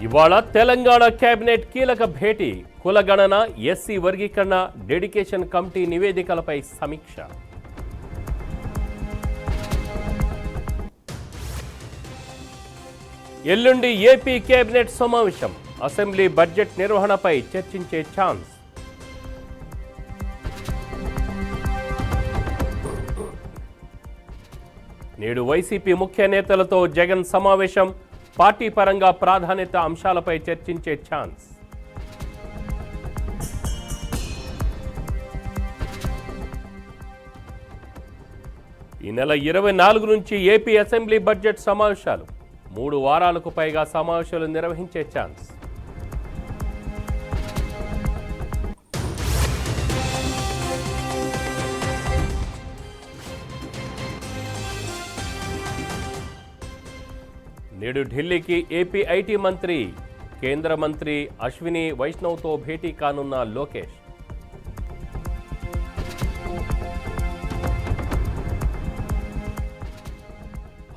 ఇవాళ తెలంగాణ కేబినెట్ కీలక భేటీ, కులగణన, ఎస్సీ వర్గీకరణ, డెడికేషన్ కమిటీ నివేదికలపై సమీక్ష. ఎల్లుండి ఏపీ కేబినెట్ సమావేశం, అసెంబ్లీ బడ్జెట్ నిర్వహణపై చర్చించే ఛాన్స్. నేడు వైసీపీ ముఖ్య నేతలతో జగన్ సమావేశం, పార్టీ పరంగా ప్రాధాన్యత అంశాలపై చర్చించే ఛాన్స్. ఈ నెల 24 నుంచి ఏపీ అసెంబ్లీ బడ్జెట్ సమావేశాలు, 3 వారాలకు పైగా సమావేశాలు నిర్వహించే ఛాన్స్. నేడు ఢిల్లీకి ఏపీ ఐటీ మంత్రి, కేంద్ర మంత్రి అశ్విని వైష్ణవ్తో భేటీ కానున్న లోకేష్.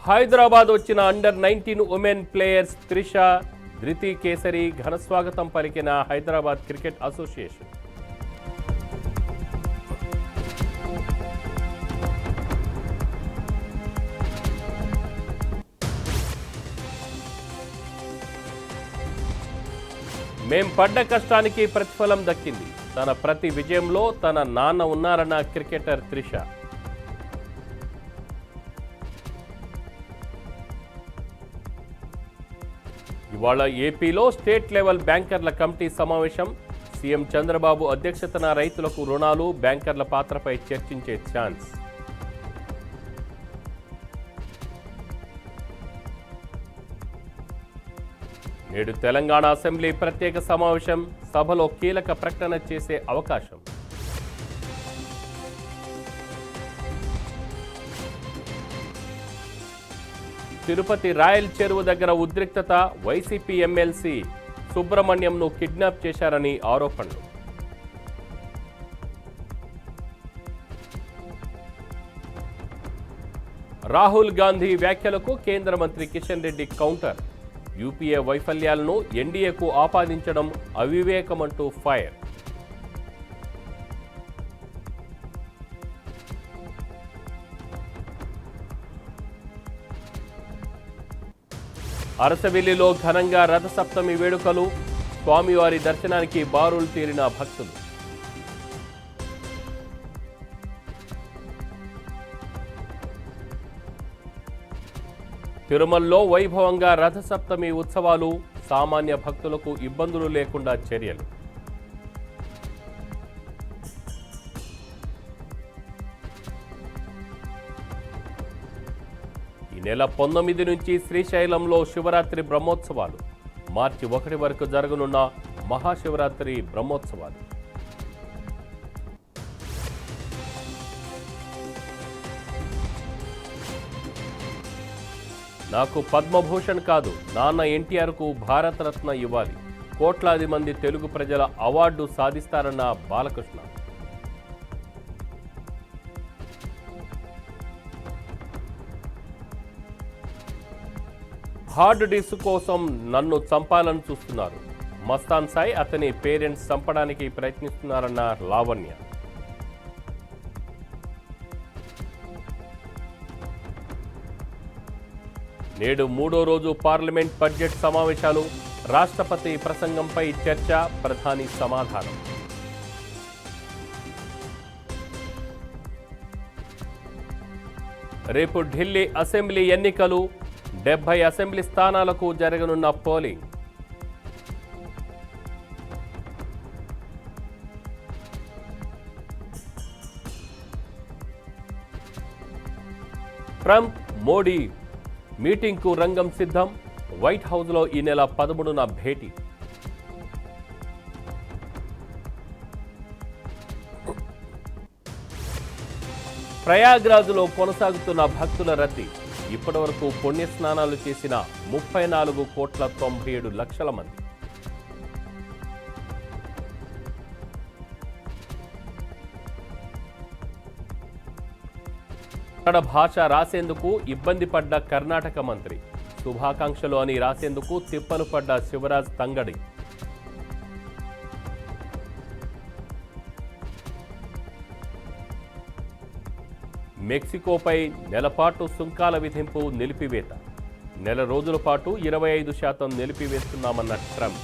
హైదరాబాద్ వచ్చిన అండర్-19 ఉమెన్ ప్లేయర్స్ త్రిష, ధృతి కేసరి ఘనస్వాగతం పలికిన హైదరాబాద్ క్రికెట్ అసోసియేషన్. మేం పడ్డ కష్టానికి ప్రతిఫలం దక్కింది, తన ప్రతి విజయంలో తన నాన్న ఉన్నారన్న క్రికెటర్ త్రిష. ఇవాళ ఏపీలో స్టేట్ లెవెల్ బ్యాంకర్ల కమిటీ సమావేశం, సీఎం చంద్రబాబు అధ్యక్షతన రైతులకు రుణాలు, బ్యాంకర్ల పాత్రపై చర్చించే ఛాన్స్. నేడు తెలంగాణ అసెంబ్లీ ప్రత్యేక సమావేశం, సభలో కీలక ప్రకటన చేసే అవకాశం. తిరుపతి రాయల్ చెరువు దగ్గర ఉద్రిక్తత, వైసీపీ ఎమ్మెల్సీ సుబ్రహ్మణ్యంను కిడ్నాప్ చేశారని ఆరోపణలు. రాహుల్ గాంధీ వ్యాఖ్యలకు కేంద్ర మంత్రి కిషన్ రెడ్డి కౌంటర్, యూపీఏ వైఫల్యాలను ఎన్డీఏకు ఆపాదించడం అవివేకమంటూ ఫైర్. అరసవిల్లిలో ఘనంగా రథసప్తమి వేడుకలు, స్వామివారి దర్శనానికి బారులు తీరిన భక్తులు. తిరుమలలో వైభవంగా రథసప్తమి ఉత్సవాలు, సామాన్య భక్తులకు ఇబ్బందులు లేకుండా చర్యలు. ఈ నెల 19 నుంచి శ్రీశైలంలో శివరాత్రి బ్రహ్మోత్సవాలు, మార్చి 1 వరకు జరగనున్న మహాశివరాత్రి బ్రహ్మోత్సవాలు. నాకు పద్మభూషణ్ కాదు, నాన్న ఎన్టీఆర్కు భారతరత్న ఇవ్వాలి, కోట్లాది మంది తెలుగు ప్రజల అవార్డు సాధిస్తారన్న బాలకృష్ణ. హార్డ్ డిస్క్ కోసం నన్ను చంపాలని చూస్తున్నారు, మస్తాన్ సాయి అతని పేరెంట్స్ చంపడానికి ప్రయత్నిస్తున్నారన్న లావణ్య. నేడు 3వ రోజు పార్లమెంట్ బడ్జెట్ సమావేశాలు, రాష్ట్రపతి ప్రసంగంపై చర్చ, ప్రధాని సమాధానం. రేపు ఢిల్లీ అసెంబ్లీ ఎన్నికలు, 70 అసెంబ్లీ స్థానాలకు జరగనున్న పోలింగ్. ట్రంప్, మోడీ మీటింగ్కు రంగం సిద్ధం, వైట్ హౌస్లో ఈ నెల 13న భేటీ. ప్రయాగ్రాజ్లో కొనసాగుతున్న భక్తుల రద్దీ, ఇప్పటివరకు పుణ్యస్నానాలు చేసిన 34,97,00,000 మంది. కన్నడ భాష రాసేందుకు ఇబ్బంది పడ్డ కర్ణాటక మంత్రి శుభాకాంక్షలు అని రాసేందుకు తిప్పలు పడ్డ శివరాజ్ తంగడి. మెక్సికోపై నెలపాటు సుంకాల విధింపు నిలిపివేత. నెల రోజుల పాటు 25% నిలిపివేస్తున్నామన్న Trump.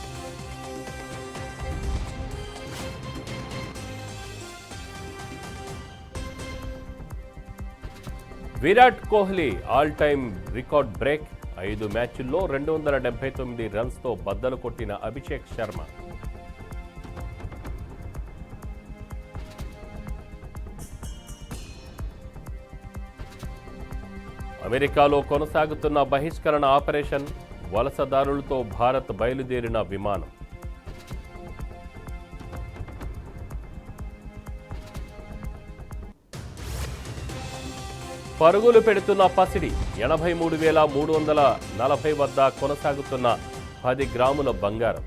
Virat Kohli all time record break. 5 మ్యాచ్ల్లో 279 రన్స్తో బద్దలు కొట్టిన అభిషేక్ శర్మ. అమెరికాలో కొనసాగుతున్న బహిష్కరణ ఆపరేషన్. వలసదారులతో భారత్ బయలుదేరిన విమానం. పరుగులు పెడుతున్న పసిడి. 83,340 వద్ద కొనసాగుతున్న 10 గ్రాముల బంగారం.